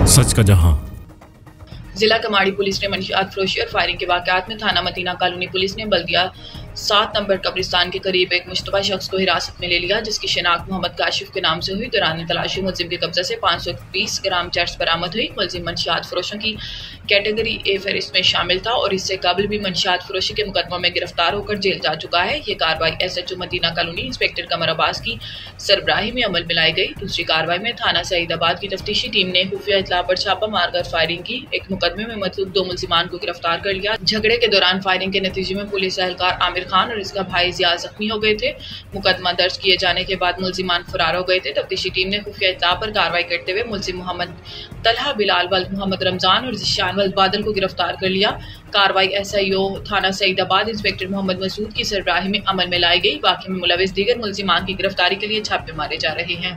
सच का जहां। जिला कमाड़ी पुलिस ने मंशियात फरोशी और फायरिंग के वाकयात में थाना मदीना कॉलोनी पुलिस ने बल्दिया 7 नंबर कब्रिस्तान के करीब एक मुश्तबा शख्स को हिरासत में ले लिया, जिसकी शिनाख्त मोहम्मद काशिफ के नाम से हुई। दौरान तलाशी मुलजिम के कब्जे से 520 ग्राम चरस बरामद हुई। मुलजिम मंशियात फरोशों की कैटेगरी ए फहरिस्त में शामिल था और इससे कबल भी मंशियात फरोशी के मुकदमा में गिरफ्तार होकर जेल जा चुका है। ये कार्रवाई SHO मदीना कॉलोनी इंस्पेक्टर कमर अब्बास की सरबराही में अमल में लाई गई। दूसरी कार्रवाई में थाना सईदाबाद की तफ्तीशी टीम ने खुफिया इत्तला पर छापा मारकर फायरिंग की। एक मुकदमे में मतलूब 2 मुलजिमान को गिरफ्तार कर लिया। झगड़े के दौरान फायरिंग के नतीजे में पुलिस एहलकार आमिर खान और इसका भाई जिया जख्मी हो गए थे। मुकदमा दर्ज किए जाने के बाद मुलजिमान फरार हो गए थे। तफ्तीशी टीम ने खुफिया इत्तला पर कार्रवाई करते हुए मुलजिम मोहम्मद तलहा बिलाल वल्द मोहम्मद रमजान और जिशान वल्द बादल को गिरफ्तार कर लिया। कार्रवाई SIO थाना सईदाबाद इंस्पेक्टर मोहम्मद मसूद की सरबराही में अमल में लाई गई। वाक़ये में मुलविस दीगर मुलजिमान की गिरफ्तारी के लिए छापे मारे जा रहे हैं।